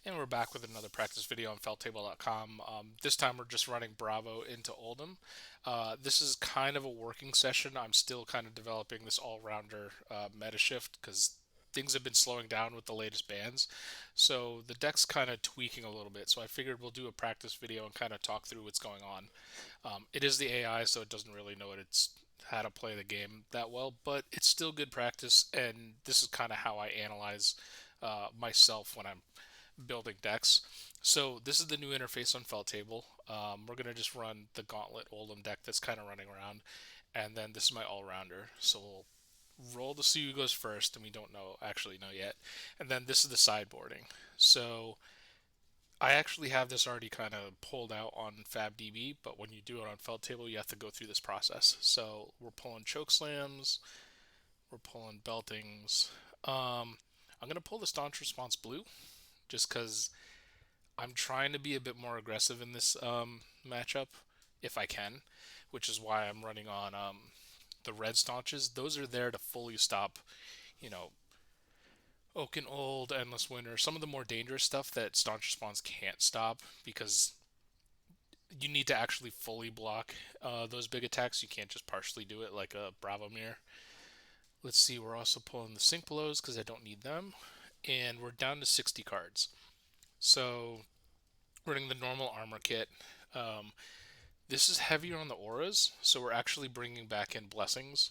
And we're back with another practice video on felttable.com. This time we're just running Bravo into Oldhim. This is kind of a working session. I'm still kind of developing this all-rounder meta shift because things have been slowing down with the latest bans. So the deck's kind of tweaking a little bit. So I figured we'll do a practice video and kind of talk through what's going on. It is the AI, so it doesn't really know how to play the game that well, but it's still good practice, and this is kind of how I analyze myself when I'm building decks. So this is the new interface on Felttable. We're going to just run the Gauntlet Oldhim deck that's kind of running around, and then this is my all-rounder. So we'll roll to see who goes first, and we don't actually know yet. And then this is the sideboarding. So I actually have this already kind of pulled out on FabDB, but when you do it on Felttable, you have to go through this process. So we're pulling Chokeslams, we're pulling Beltings. I'm going to pull the Staunch Response blue, just because I'm trying to be a bit more aggressive in this matchup, if I can, which is why I'm running on the red staunches. Those are there to fully stop, you know, Oak and Old, Endless Winter, some of the more dangerous stuff that Staunch Response can't stop because you need to actually fully block those big attacks. You can't just partially do it like a Bravo Mirror. Let's see, we're also pulling the Sink Blows because I don't need them. And we're down to 60 cards. So running the normal armor kit. This is heavier on the auras, so we're actually bringing back in blessings.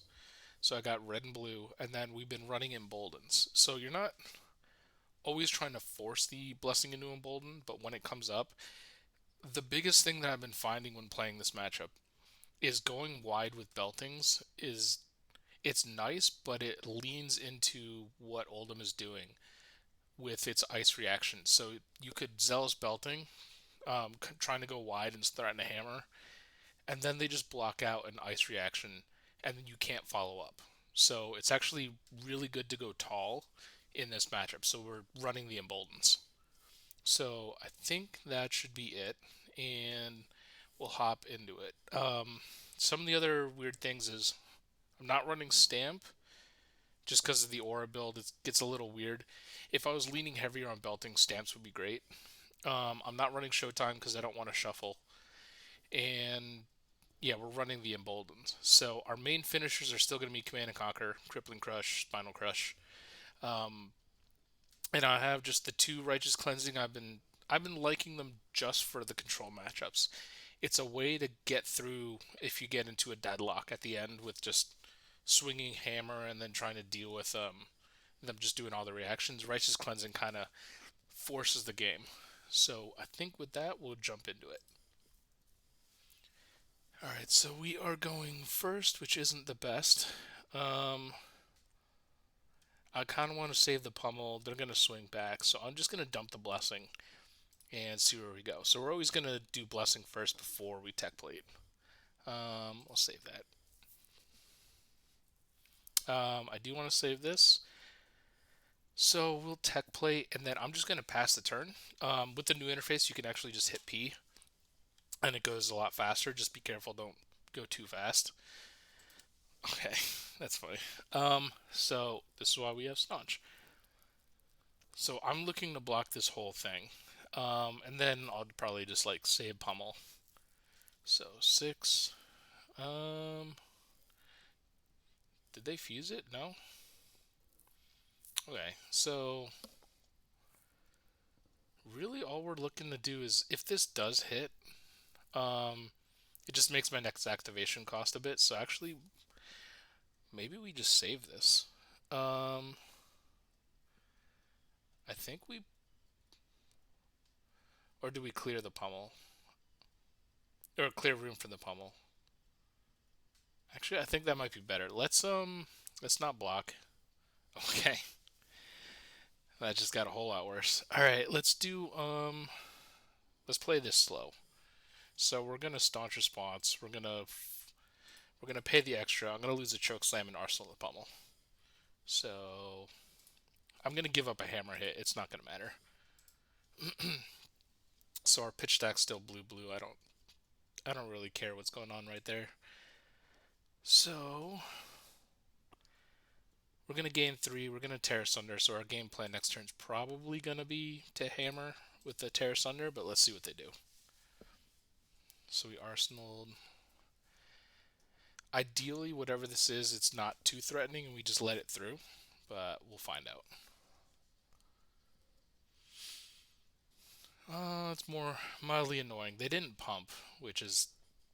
So I got red and blue, and then we've been running Emboldens. So you're not always trying to force the blessing into Embolden, but when it comes up, the biggest thing that I've been finding when playing this matchup is going wide with Beltings is it's nice, but it leans into what Oldhim is doing with its ice reaction. So you could Zealous Belting, trying to go wide and threaten a hammer, and then they just block out an ice reaction, and then you can't follow up. So it's actually really good to go tall in this matchup. So we're running the Emboldens. So I think that should be it, and we'll hop into it. Some of the other weird things is I'm not running Stamp just because of the aura build. It gets a little weird. If I was leaning heavier on belting, Stamps would be great. I'm not running Showtime because I don't want to shuffle. And yeah, we're running the Emboldens. So our main finishers are still going to be Command and Conquer, Crippling Crush, Spinal Crush. Um, and I have just the two Righteous Cleansing. I've been liking them just for the control matchups. It's a way to get through if you get into a deadlock at the end with just swinging hammer and then trying to deal with them just doing all the reactions. Righteous Cleansing kind of forces the game. So I think with that, we'll jump into it. Alright, so we are going first, which isn't the best. I kind of want to save the Pummel. They're going to swing back, so I'm just going to dump the Blessing and see where we go. So we're always going to do Blessing first before we Tech Plate. I'll save that. I do want to save this. So we'll Tech Plate, and then I'm just going to pass the turn. With the new interface, you can actually just hit P, and it goes a lot faster. Just be careful, don't go too fast. Okay, that's funny. So this is why we have Staunch. So I'm looking to block this whole thing. And then I'll probably just like save Pummel. So 6. Did they fuse it? No? Okay, so really all we're looking to do is if this does hit, it just makes my next activation cost a bit. So actually, maybe we just save this. I think we... Or do we clear the Pummel? Or clear room for the Pummel? Actually, I think that might be better. Let's not block. Okay. That just got a whole lot worse. Alright, let's play this slow. So we're gonna Staunch Response. We're gonna pay the extra. I'm gonna lose a Chokeslam and Arsenal the Pummel. So I'm gonna give up a hammer hit. It's not gonna matter. So our pitch stack's still blue blue. I don't really care what's going on right there. So We're going to gain 3. We're going to tear asunder. So our game plan next turn is probably going to be to hammer with the tear asunder, but let's see what they do. So we arsenaled. Ideally, whatever this is, it's not too threatening and we just let it through, but we'll find out. It's more mildly annoying. They didn't pump, which is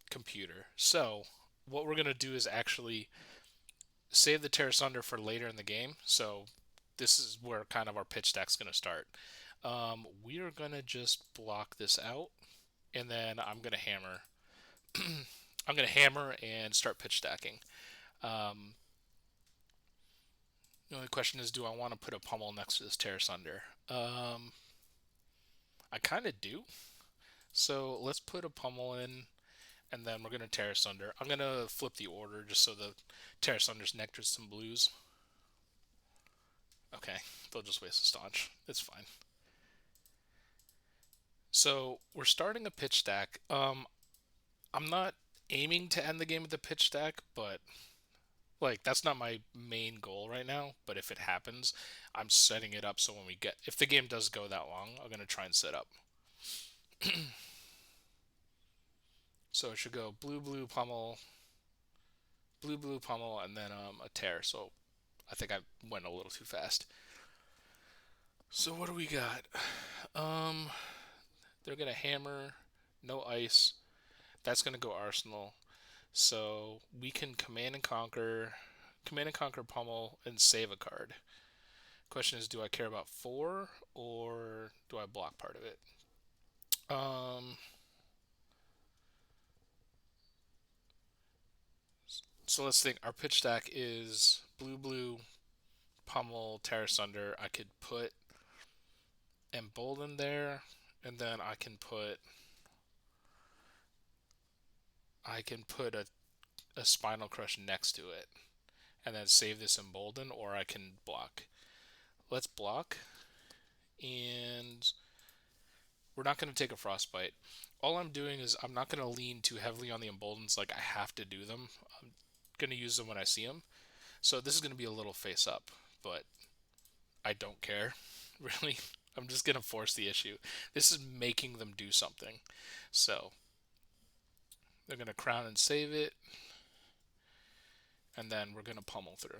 computer. So what we're going to do is actually save the tear asunder for later in the game. So this is where kind of our pitch stack's going to start. We are going to just block this out, and then I'm going to hammer. I'm going to hammer and start pitch stacking. The only question is, do I want to put a pummel next to this tear asunder? I kind of do. So let's put a pummel in, and then we're going to tear asunder. I'm going to flip the order just so the tear asunder's nectars some blues. Okay, they'll just waste a staunch. It's fine. So we're starting a pitch stack. I'm not aiming to end the game with a pitch stack, but like that's not my main goal right now. But if it happens, I'm setting it up so when we get, if the game does go that long, I'm gonna try and set up. So it should go blue blue pummel, blue blue pummel, and then a tear. So I think I went a little too fast. So what do we got? They're gonna hammer, no ice. That's gonna go arsenal. So we can command and conquer pummel, and save a card. Question is, do I care about 4 or do I block part of it? So let's think. Our pitch stack is blue blue pummel tear asunder. I could put Embolden there, and then I can put a Spinal Crush next to it, and then save this Embolden, or I can block. Let's block, and we're not going to take a Frostbite. All I'm doing is I'm not going to lean too heavily on the Emboldens like I have to do them. I'm going to use them when I see them. So this is going to be a little face up, but I don't care, really. I'm just going to force the issue. This is making them do something. So they're going to crown and save it, and then we're going to pummel through.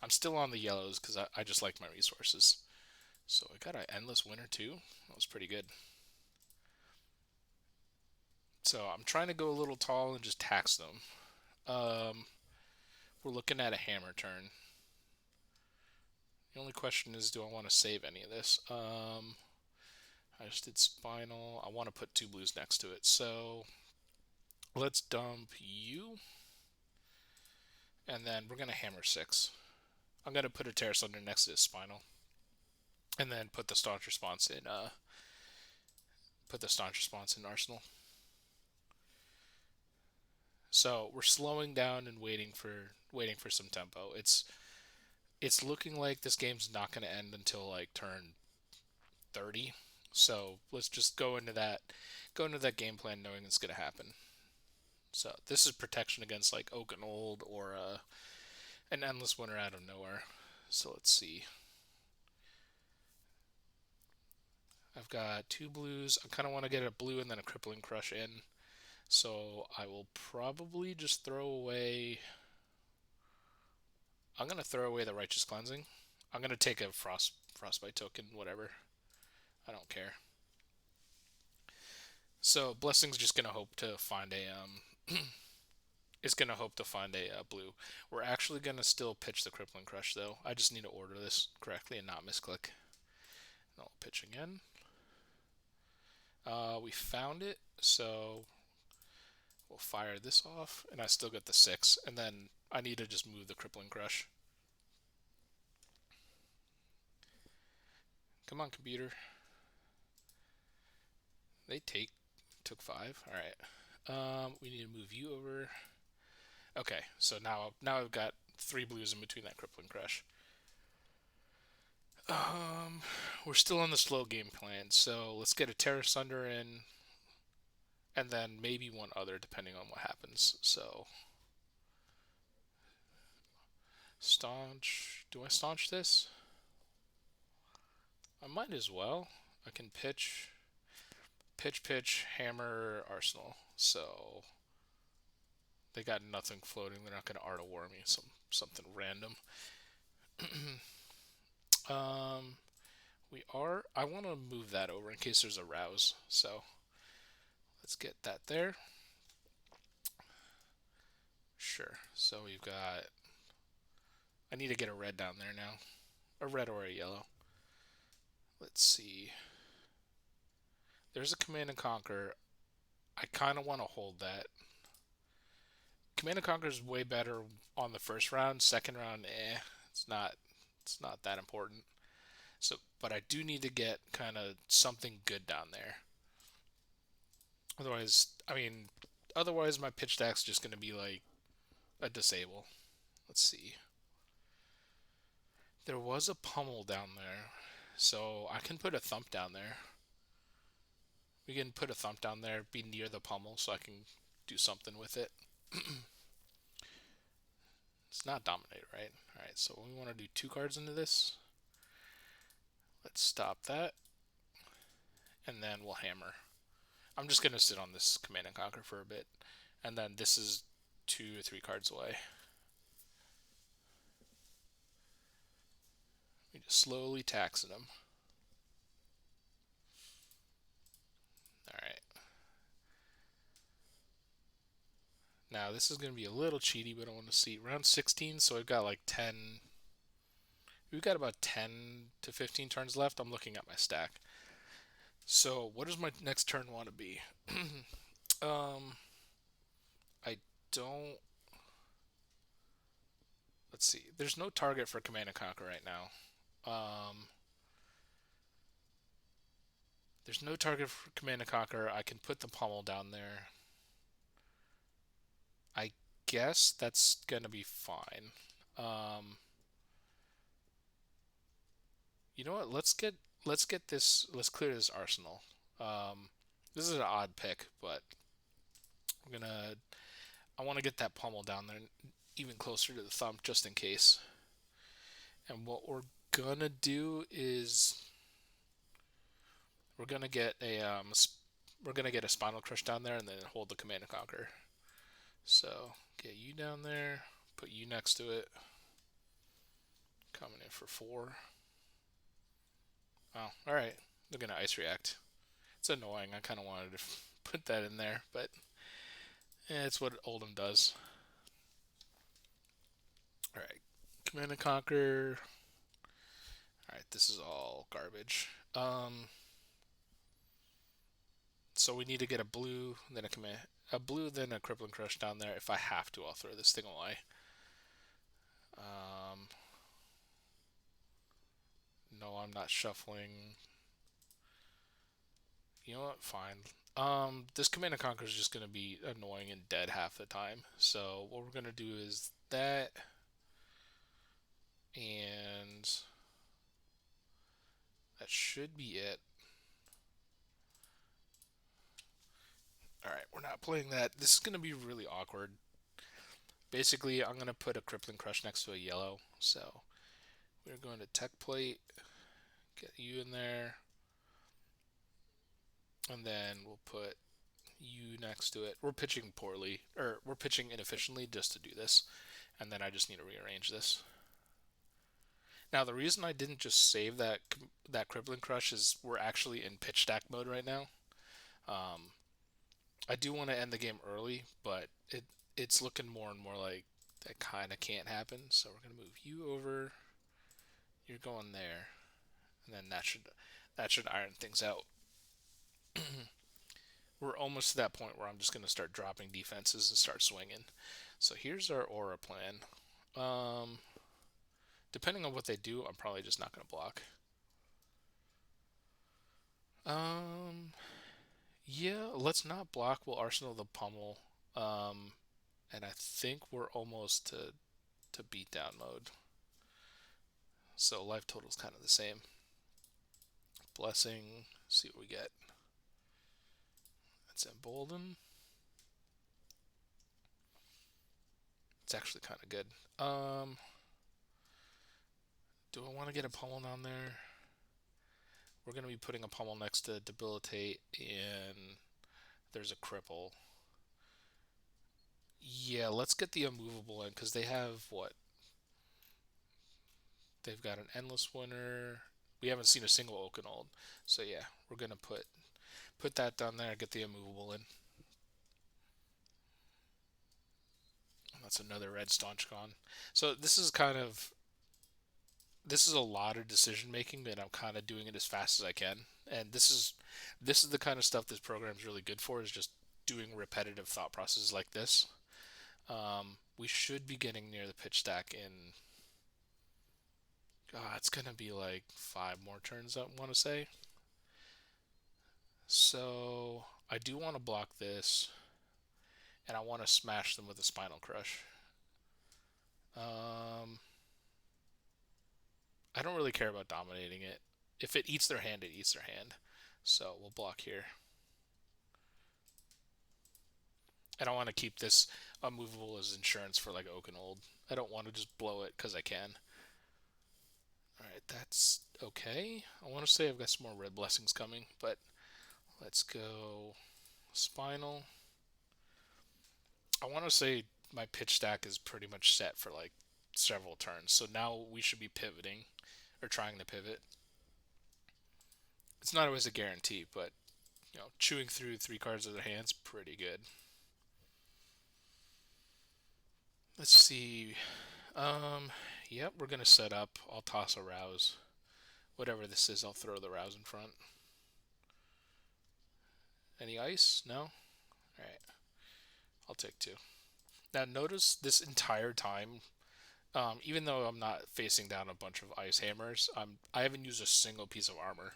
I'm still on the yellows because I just like my resources. So I got an Endless Winter too. That was pretty good. So I'm trying to go a little tall and just tax them. We're looking at a hammer turn. The only question is, do I want to save any of this? I just did Spinal. I want to put 2 blues next to it. So let's dump you. And then we're going to hammer 6. I'm going to put a tear asunder next to this Spinal. And then put the Staunch Response in Arsenal. So we're slowing down and waiting for some tempo. It's looking like this game's not going to end until like turn 30. So let's just go into that game plan knowing it's going to happen. So this is protection against like Oak and Old or an Endless Winter out of nowhere. So let's see. I've got 2 blues. I kind of want to get a blue and then a Crippling Crush in. So I will probably just throw away... I'm going to throw away the Righteous Cleansing. I'm going to take a Frostbite token, whatever. I don't care. So Blessing's just going to hope to find a... is going to hope to find a blue. We're actually going to still pitch the Crippling Crush, though. I just need to order this correctly and not misclick. And I'll pitch again. We found it, so we'll fire this off, and I still get the 6, and then I need to just move the Crippling Crush. Come on, computer. They took 5. All right. We need to move you over. Okay, so now I've got 3 blues in between that Crippling Crush. We're still on the slow game plan, so let's get a Tear Asunder in, and then maybe one other depending on what happens. So Staunch. Do I staunch this? I might as well. I can pitch, hammer, arsenal. So they got nothing floating. They're not going to Art of War me something random. um, we are. I want to move that over in case there's a rouse. So let's get that there. Sure. So we've got. I need to get a red down there now. A red or a yellow. Let's see. There's a Command and Conquer. I kind of want to hold that. Command and Conquer is way better on the first round. Second round, it's not. It's not that important. So, but I do need to get kind of something good down there. Otherwise, otherwise my pitch deck's just going to be like a disable. Let's see. There was a Pummel down there, so I can put a Thump down there. We can put a Thump down there, be near the Pummel, so I can do something with it. It's not Dominate, right? Alright, so we want to do 2 cards into this. Let's stop that. And then we'll hammer. I'm just going to sit on this Command and Conquer for a bit. And then this is 2 or 3 cards away. We just slowly taxing them. Alright. Now this is going to be a little cheaty, but I want to see. Round 16, so we've got like 10. We've got about 10 to 15 turns left. I'm looking at my stack. So what does my next turn want to be? I don't. Let's see. There's no target for Command and Conquer right now. There's no target for Command and Conquer. I can put the Pummel down there. I guess that's gonna be fine. You know what? Let's get this. Let's clear this arsenal. This is an odd pick, but I'm gonna. I want to get that Pummel down there, even closer to the Thump, just in case. And what we're gonna do is we're gonna get a Spinal Crush down there, and then hold the Command and Conquer. So get you down there, put you next to it. Coming in for 4. Oh, alright. They're going to Ice React. It's annoying. I kind of wanted to put that in there, but it's what Oldhim does. Alright. Command and Conquer. Alright, this is all garbage. So we need to get a blue, then a blue, then a Crippling Crush down there. If I have to, I'll throw this thing away. No, I'm not shuffling. You know what? Fine. This Command and Conquer is just going to be annoying and dead half the time. So what we're going to do is that, and that should be it. Alright, we're not playing that. This is going to be really awkward. Basically, I'm going to put a Crippling Crush next to a yellow. So we're going to Tech Plate, get you in there, and then we'll put you next to it. We're pitching poorly, or we're pitching inefficiently just to do this, and then I just need to rearrange this. Now, the reason I didn't just save that Crippling Crush is we're actually in pitch stack mode right now. I do want to end the game early, but it's looking more and more like that kind of can't happen. So we're gonna move you over. You're going there, and then that should iron things out. We're almost to that point where I'm just gonna start dropping defenses and start swinging. So here's our aura plan. Depending on what they do, I'm probably just not gonna block. Yeah, let's not block. We'll arsenal the Pummel. And I think we're almost to beatdown mode. So life total is kind of the same. Blessing. See what we get. That's Embolden. It's actually kind of good. Do I want to get a Pummel down there? We're going to be putting a Pummel next to Debilitate, and there's a Cripple. Yeah, let's get the Unmovable in, because they have, what? They've got an Endless Winter. We haven't seen a single Oakenhold. So yeah, we're going to put that down there, get the Unmovable in. That's another red Staunch gone. So this is a lot of decision making, and I'm kind of doing it as fast as I can. And this is the kind of stuff this program is really good for, is just doing repetitive thought processes like this. We should be getting near the pitch stack in. It's gonna be like 5 more turns, I want to say. So I do want to block this, and I want to smash them with a Spinal Crush. I don't really care about dominating it. If it eats their hand, it eats their hand. So we'll block here. And I want to keep this Unmovable as insurance for like Oakenhold. I don't want to just blow it because I can. Alright, that's okay. I want to say I've got some more red blessings coming, but let's go Spinal. I want to say my pitch stack is pretty much set for like several turns. So now we should be pivoting, or trying to pivot. It's not always a guarantee, but chewing through 3 cards of their hands, pretty good. Let's see. Yep, we're gonna set up. I'll toss a Rouse. Whatever this is, I'll throw the Rouse in front. Any ice? No? Alright. I'll take 2. Now notice this entire time, even though I'm not facing down a bunch of ice hammers, I haven't used a single piece of armor.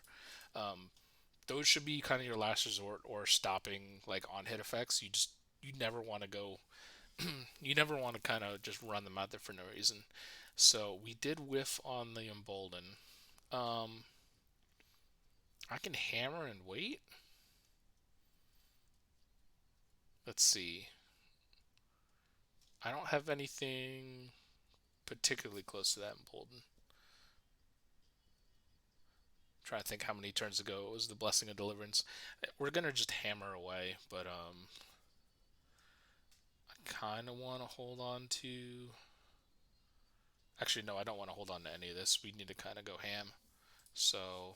Those should be kind of your last resort, or stopping like on hit effects. You never want to go. You never want to kind of just run them out there for no reason. So we did whiff on the Embolden. I can hammer and wait. Let's see. I don't have anything particularly close to that Embolden. Trying to think how many turns ago it was the Blessing of Deliverance. We're gonna just hammer away, but I kind of want to hold on to. Actually, no, I don't want to hold on to any of this. We need to kind of go ham. So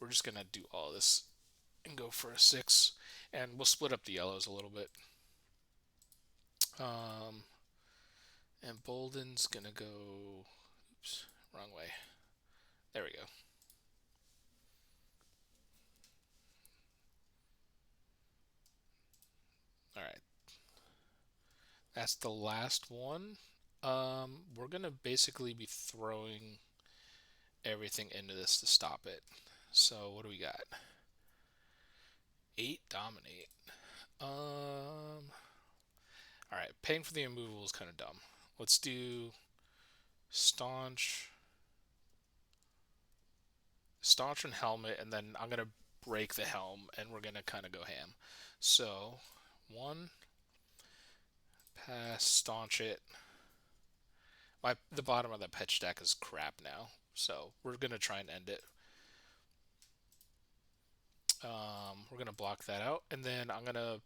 we're just gonna do all this and go for a 6, and we'll split up the yellows a little bit. Embolden's gonna go. Oops, wrong way. There we go. All right, that's the last one. We're gonna basically be throwing everything into this to stop it. So what do we got? 8 dominate. All right, paying for the Unmovable is kind of dumb. Let's do staunch, staunch and helmet, and then I'm gonna break the helm, and we're gonna kind of go ham. So 1, pass, staunch it. The bottom of that pitch deck is crap now, so we're gonna try and end it. We're gonna block that out, and then I'm gonna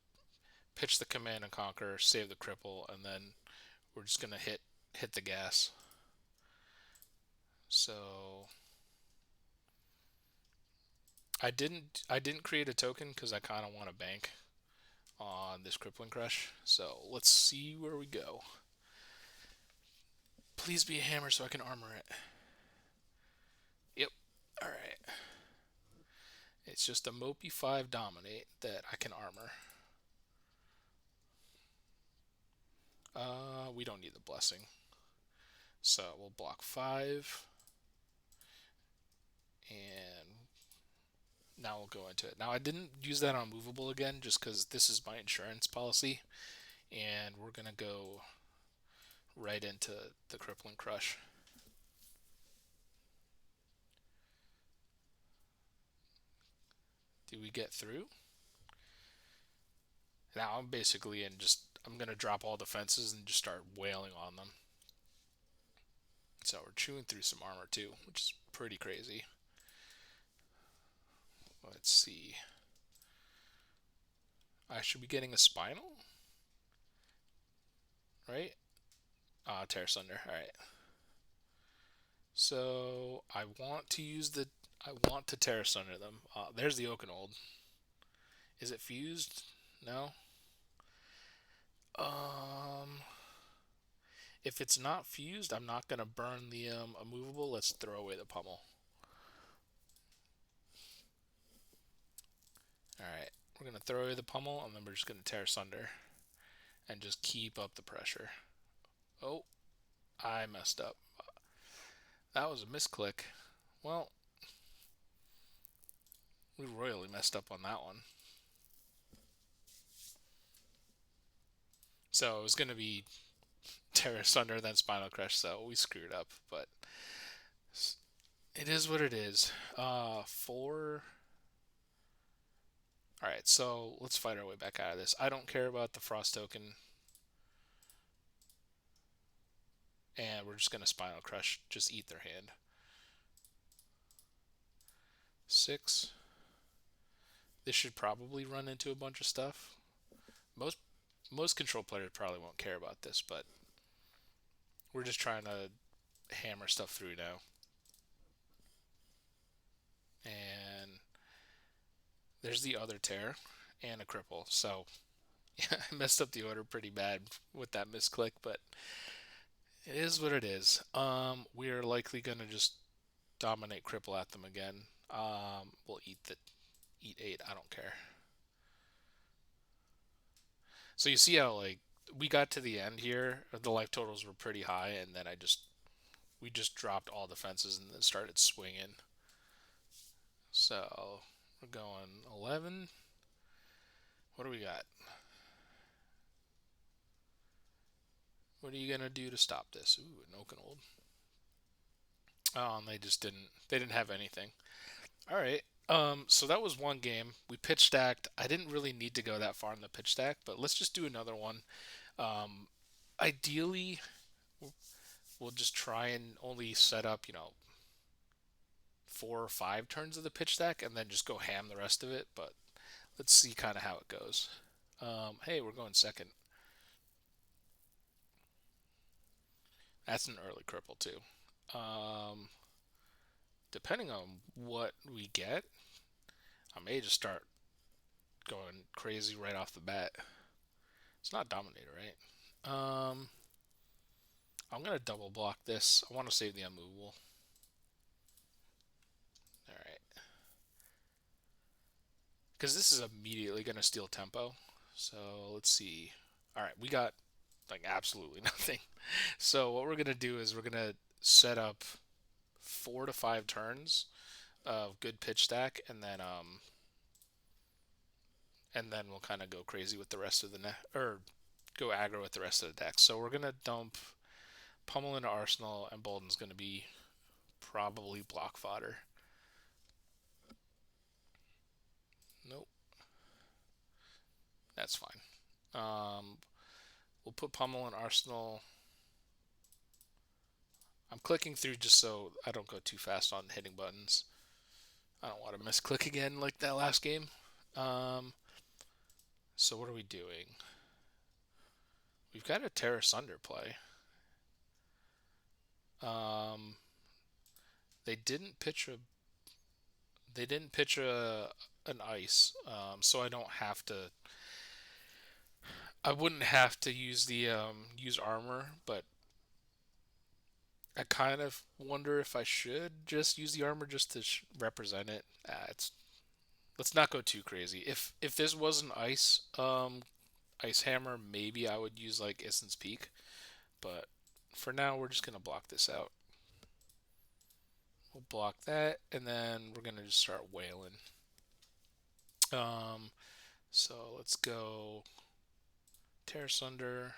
pitch the Command and Conquer, save the cripple, and then we're just gonna hit the gas. So I didn't create a token because I kind of want to bank on this Crippling Crush. So let's see where we go. Please be a hammer so I can armor it. Yep. All right. It's just a Mopey 5 Dominate that I can armor. We don't need the Blessing. So we'll block 5. And now we'll go into it. Now I didn't use that on Movable again just because this is my insurance policy. And we're going to go right into the Crippling Crush. Do we get through? Now I'm basically I'm going to drop all defenses and just start wailing on them. So we're chewing through some armor too, which is pretty crazy. Let's see. I should be getting a spinal, right? Tear Asunder. All right. So I want to Tear Asunder them. There's the Oakenold. Is it fused? No. Um, if it's not fused, I'm not gonna burn the Unmovable. Let's throw away the Pummel. All right, we're gonna throw away the Pummel, and then we're just gonna Tear Asunder and just keep up the pressure. Oh, I messed up. That was a misclick. Well, we royally messed up on that one. So it was gonna be Tear Asunder then Spinal Crush. So we screwed up, but it is what it is. 4. Alright, so let's fight our way back out of this. I don't care about the Frost token. And we're just going to Spinal Crush. Just eat their hand. 6. This should probably run into a bunch of stuff. Most control players probably won't care about this, but we're just trying to hammer stuff through now. And there's the other tear and a cripple. So yeah, I messed up the order pretty bad with that misclick, but it is what it is. We are likely gonna just dominate cripple at them again. We'll eat 8. I don't care. So you see how like we got to the end here. The life totals were pretty high, and then we just dropped all defenses and then started swinging. So we're going 11. What do we got? What are you gonna do to stop this? Ooh, an Oakenold. Oh, and they just didn't. They didn't have anything. All right. So that was one game. We pitch stacked. I didn't really need to go that far in the pitch stack, but let's just do another one. Ideally, we'll just try and only set up, 4 or 5 turns of the pitch stack, and then just go ham the rest of it. But let's see kind of how it goes. Hey, we're going second. That's an early cripple too. Depending on what we get, I may just start going crazy right off the bat. It's not Dominator, right? I'm gonna double block this. I want to save the Unmovable. All right, because this is immediately gonna steal tempo. So let's see. All right, we got like absolutely nothing. So what we're gonna do is we're gonna set up 4 to 5 turns of good pitch stack, and then we'll kind of go crazy with the rest of the or go aggro with the rest of the deck. So we're gonna dump Pummel into Arsenal, and Embolden's gonna be probably block fodder. Nope, that's fine. We'll put Pummel in Arsenal. I'm clicking through just so I don't go too fast on hitting buttons. I don't want to misclick again like that last game. So what are we doing? We've got a Tear Asunder play. They didn't pitch an ice, so I don't have to. I wouldn't have to use the use armor, but I kind of wonder if I should just use the armor just to represent it. Let's not go too crazy. If this was an ice hammer, maybe I would use like Essence Peak, but for now we're just gonna block this out. We'll block that, and then we're gonna just start wailing. So let's go Tear Asunder.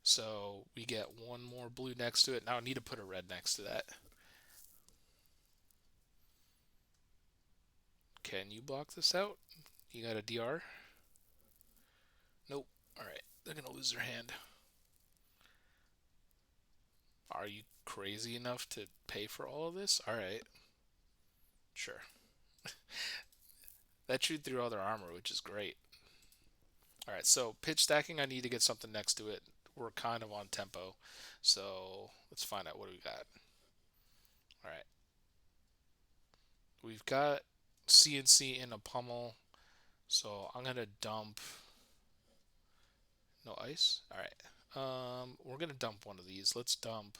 So we get one more blue next to it. Now I need to put a red next to that. Can you block this out? You got a DR? Nope. Alright, they're gonna lose their hand. Are you crazy enough to pay for all of this? Alright, sure. That chewed through all their armor, which is great. Alright, so pitch stacking, I need to get something next to it. We're kind of on tempo. So let's find out what do we got. Alright. We've got CNC in a Pummel. So I'm gonna dump. No ice? Alright. We're gonna dump one of these. Let's dump.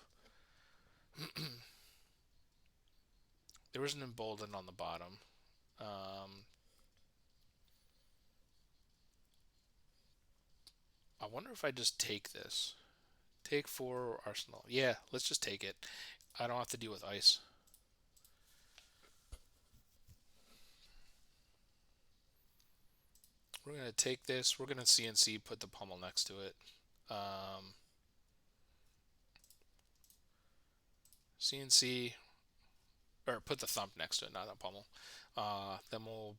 There was an Embolden on the bottom. I wonder if I just take this. Take 4 Arsenal. Yeah, let's just take it. I don't have to deal with ice. We're going to take this. We're going to CNC, put the Pummel next to it. CNC, or put the Thump next to it, not a Pummel. Then we'll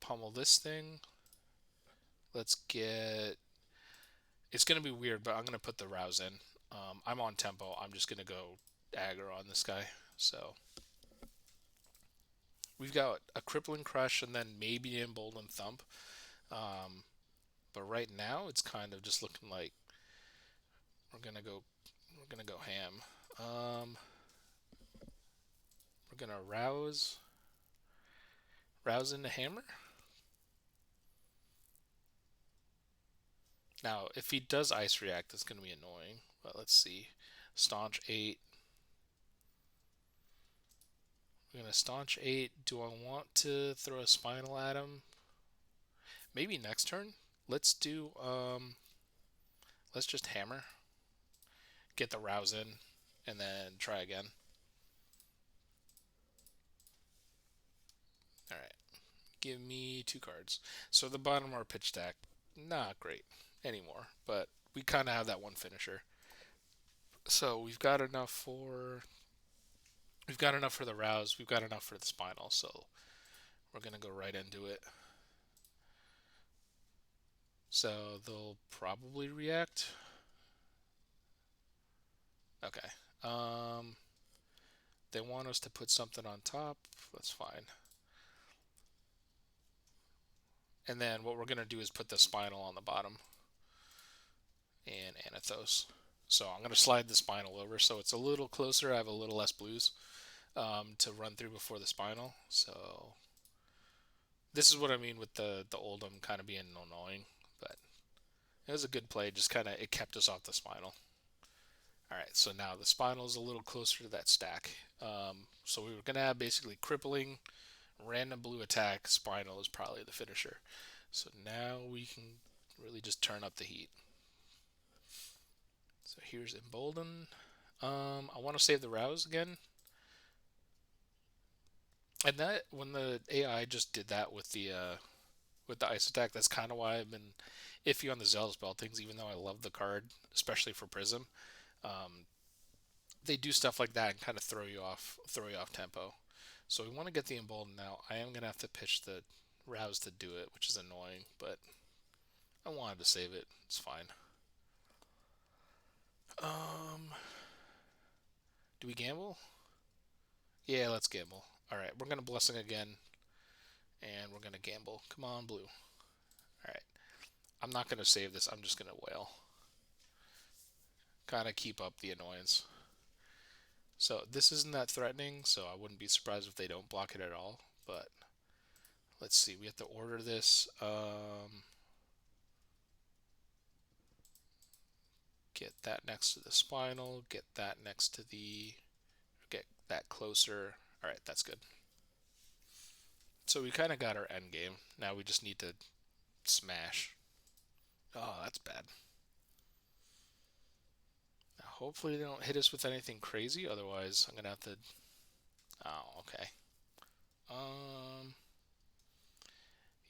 Pummel this thing. Let's get... It's going to be weird, but I'm going to put the Rouse in. I'm on tempo. I'm just going to go aggro on this guy. So we've got a Crippling Crush and then maybe an Embolden Thump. But right now it's kind of just looking like we're gonna go ham. We're gonna rouse into hammer. Now if he does ice react, it's gonna be annoying. But let's see. Staunch 8. We're gonna staunch 8. Do I want to throw a spinal at him? Maybe next turn. Let's do let's just hammer. Get the rouse in and then try again. Alright. Give me 2 cards. So the bottom of our pitch stack, not great anymore, but we kind of have that one finisher. So we've got enough for the rouse, we've got enough for the spinal, so we're gonna go right into it. So they'll probably react. Okay. They want us to put something on top. That's fine. And then what we're gonna do is put the spinal on the bottom and Anothos. So I'm going to slide the spinal over so it's a little closer. I have a little less blues to run through before the spinal. So this is what I mean with the Oldhim kind of being annoying. But it was a good play. Just kind of, it kept us off the spinal. Alright, so now the spinal is a little closer to that stack. So we were going to have basically crippling, random blue attack, spinal is probably the finisher. So now we can really just turn up the heat. So here's Embolden. I want to save the rouse again. And that when the AI just did that with the ice attack, that's kind of why I've been iffy on the Zealous Beltings, even though I love the card, especially for Prism. They do stuff like that and kind of throw you off tempo. So we want to get the Embolden now. I am gonna have to pitch the rouse to do it, which is annoying, but I wanted to save it. It's fine. Do we gamble? Yeah, let's gamble. Alright, we're gonna Blessing again. And we're gonna gamble. Come on, blue. Alright. I'm not gonna save this, I'm just gonna wail. Kinda keep up the annoyance. So this isn't that threatening, so I wouldn't be surprised if they don't block it at all. But let's see, we have to order this. Get that next to the spinal, get that next to the, get that closer. Alright, that's good. So we kind of got our end game. Now we just need to smash. Oh, that's bad. Now, hopefully they don't hit us with anything crazy. Otherwise, I'm going to have to... Oh, okay.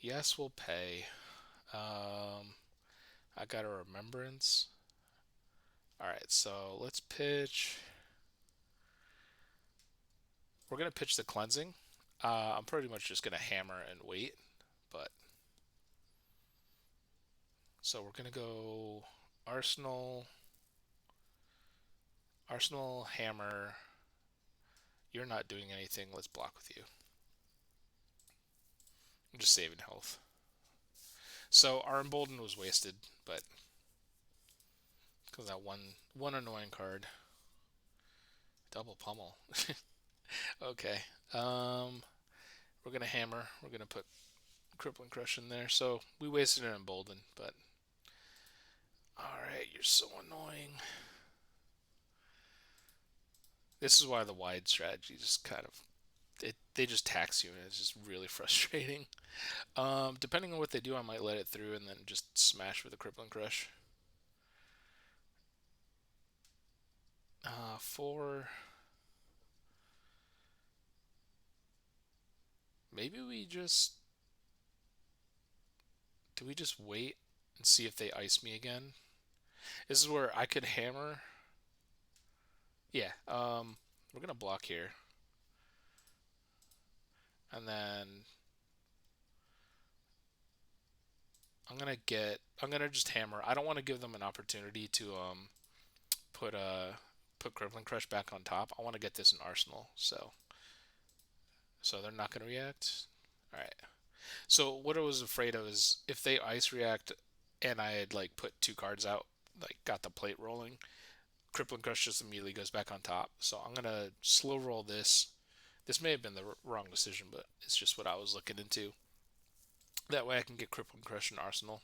Yes, we'll pay. I got a Remembrance. Alright, so let's pitch... We're going to pitch the Cleansing. I'm pretty much just going to hammer and wait, but... So we're going to go Arsenal, Arsenal, hammer. You're not doing anything. Let's block with you. I'm just saving health. So our Embolden was wasted, but because that one annoying card. Double pummel. Okay. We're gonna hammer. We're gonna put Crippling Crush in there. So we wasted an Embolden, but alright, you're so annoying. This is why the wide strategy just kind of they just tax you and it's just really frustrating. Depending on what they do, I might let it through and then just smash with a Crippling Crush. 4. Maybe we just do we just wait and see if they ice me again? This is where I could hammer. Yeah, we're gonna block here. And then I'm gonna just hammer. I don't want to give them an opportunity to put put Crippling Crush back on top. I want to get this in Arsenal, so they're not gonna react. All right. So what I was afraid of is if they ice react and I had like put 2 cards out, like got the plate rolling, Crippling Crush just immediately goes back on top. So I'm gonna slow roll this. This may have been the wrong decision, but it's just what I was looking into. That way I can get Crippling Crush in Arsenal,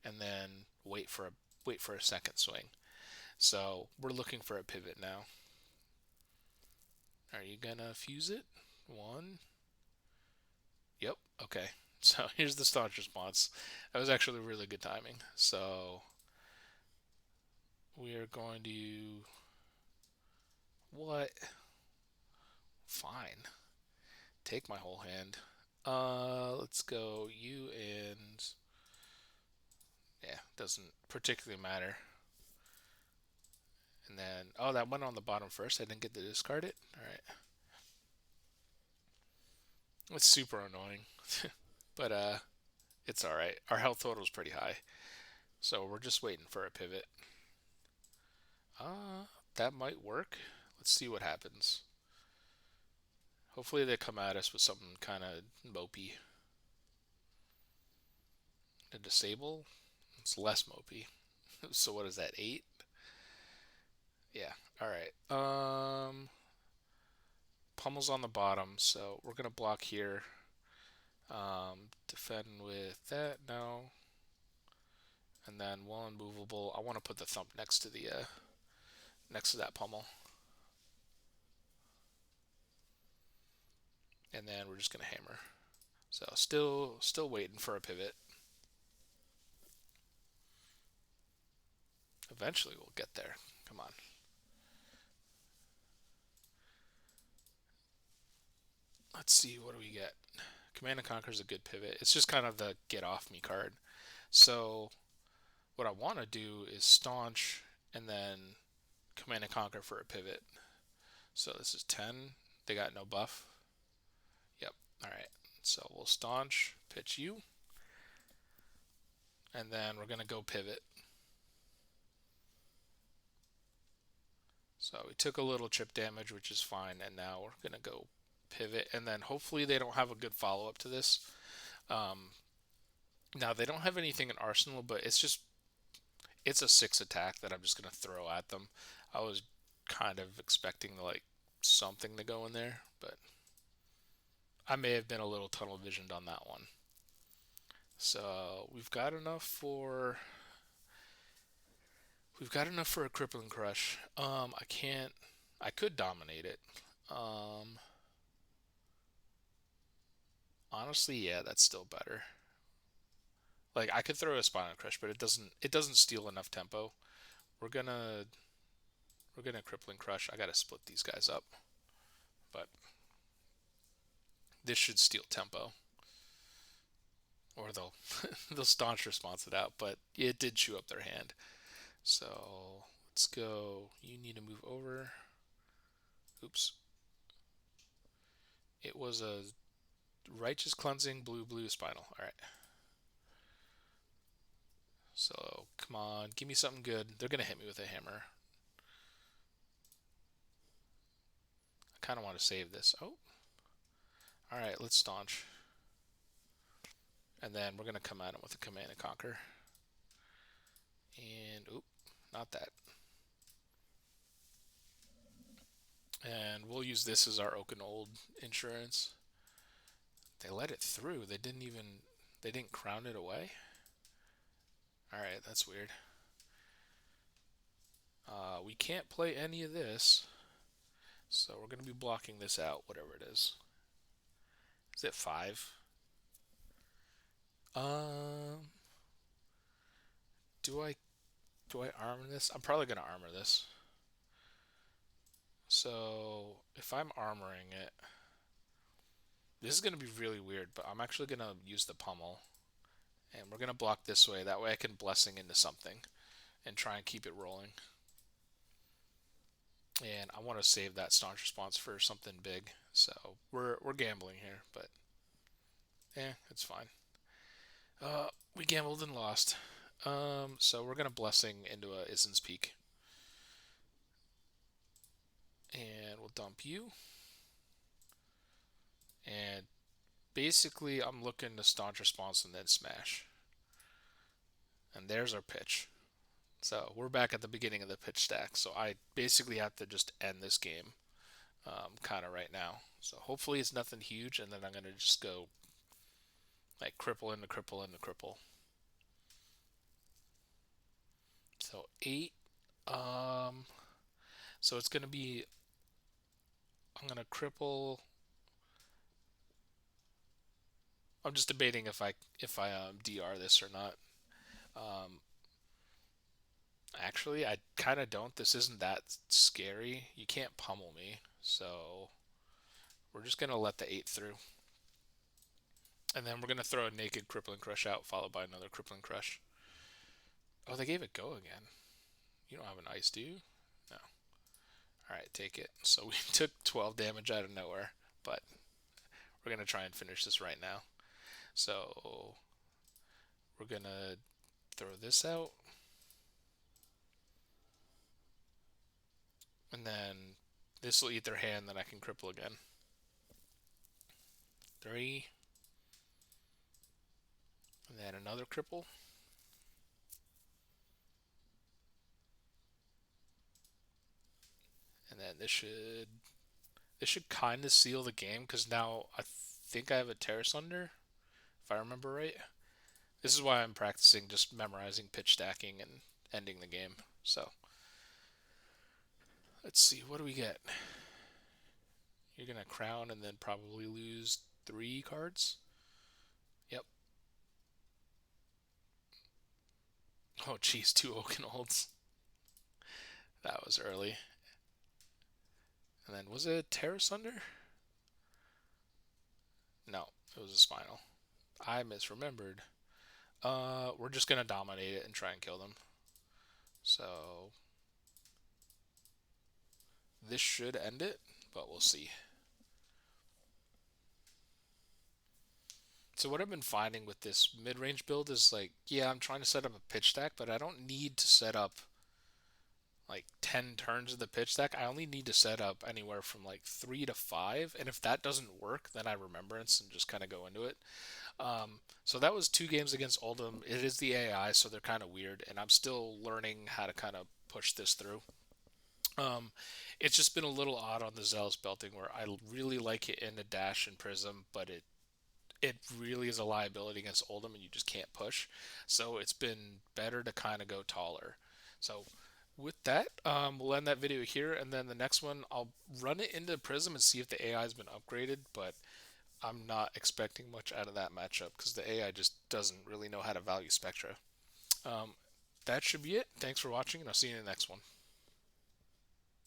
and then wait for a second swing. So we're looking for a pivot now. Are you gonna fuse it? 1. Yep. Okay. So here's the Staunch Response. That was actually really good timing. So we are going to what? Fine. Take my whole hand. Let's go you and yeah, doesn't particularly matter. And then oh, that went on the bottom first. I didn't get to discard it. All right. It's super annoying, but it's all right. Our health total is pretty high, so we're just waiting for a pivot. That might work. Let's see what happens. Hopefully they come at us with something kind of mopey. A disable. It's less mopey. So what is that? 8. Yeah. All right. Pummel's on the bottom, so we're gonna block here. Defend with that. No. And then while unmovable, I want to put the thump next to the next to that pummel. And then we're just gonna hammer. So still waiting for a pivot. Eventually we'll get there. Come on. Let's see, what do we get? Command and Conquer is a good pivot. It's just kind of the get off me card. So what I want to do is Staunch and then Command and Conquer for a pivot. So this is 10. They got no buff. Yep. All right. So we'll Staunch, pitch you. And then we're going to go pivot. So we took a little chip damage, which is fine. And now we're going to go pivot. And then hopefully they don't have a good follow-up to this. Now they don't have anything in Arsenal, but it's a 6 attack that I'm just going to throw at them. I was kind of expecting like something to go in there, but I may have been a little tunnel visioned on that one. So we've got enough for a Crippling Crush. I could dominate it. Honestly, yeah, that's still better. Like I could throw a Spinal Crush, but it doesn't steal enough tempo. We're gonna Crippling Crush. I gotta split these guys up, but this should steal tempo, or they'll they'll Staunch Response it out. But it did chew up their hand. So let's go. You need to move over. Oops. It was a Righteous Cleansing blue Spinal. All right. So come on, give me something good. They're gonna hit me with a hammer. kind of want to save this. Oh, all right, let's staunch. And then we're going to come at him with a Command and Conquer. And, oop, not that. And we'll use this as our Oaken Old insurance. They let it through. They didn't crown it away. All right, that's weird. We can't play any of this. So we're going to be blocking this out, whatever it is. Is it 5? Um, do I armor this? I'm probably going to armor this. So if I'm armoring it, this is going to be really weird, but I'm actually going to use the Pummel. And we're going to block this way. That way I can Blessing into something and try and keep it rolling. And I want to save that Staunch Response for something big. So we're gambling here, but it's fine. We gambled and lost. So we're going to Blessing into a Isen's Peak. And we'll dump you. And basically, I'm looking to Staunch Response and then Smash. And there's our pitch. So we're back at the beginning of the pitch stack. So I basically have to just end this game kind of right now. So hopefully it's nothing huge, and then I'm going to just go like cripple into cripple into cripple. So 8. So it's going to be, I'm going to cripple. I'm just debating if I DR this or not. Actually, I kind of don't. This isn't that scary. You can't pummel me, so we're just going to let the 8 through. And then we're going to throw a naked Crippling Crush out, followed by another Crippling Crush. Oh, they gave it go again. You don't have an ice, do you? No. Alright, take it. So we took 12 damage out of nowhere, but we're going to try and finish this right now. So we're going to throw this out. And then this will eat their hand, then I can cripple again. 3. And then another cripple. And then this should kind of seal the game, because now I think I have a Asunder, if I remember right. This is why I'm practicing just memorizing pitch stacking and ending the game. So let's see, what do we get? You're gonna crown and then probably lose 3 cards. Yep. Oh geez, 2 Oaken Olds. That was early. And then was it Asunder? No, it was a Spinal. I misremembered. We're just gonna dominate it and try and kill them. So this should end it, but we'll see. So what I've been finding with this mid-range build is like, yeah, I'm trying to set up a pitch stack, but I don't need to set up like 10 turns of the pitch stack. I only need to set up anywhere from like 3 to 5, and if that doesn't work, then I Remembrance and just kind of go into it. So that was 2 games against Oldhim. It is the AI, so they're kind of weird, and I'm still learning how to kind of push this through. It's just been a little odd on the Zealous Belting, where I really like it in a dash and prism, but it really is a liability against Oldhim, and you just can't push. So it's been better to kind of go taller. So with that, we'll end that video here, and then the next one I'll run it into Prism and see if the AI has been upgraded, but I'm not expecting much out of that matchup because the AI just doesn't really know how to value Spectra. That should be it. Thanks for watching, and I'll see you in the next one.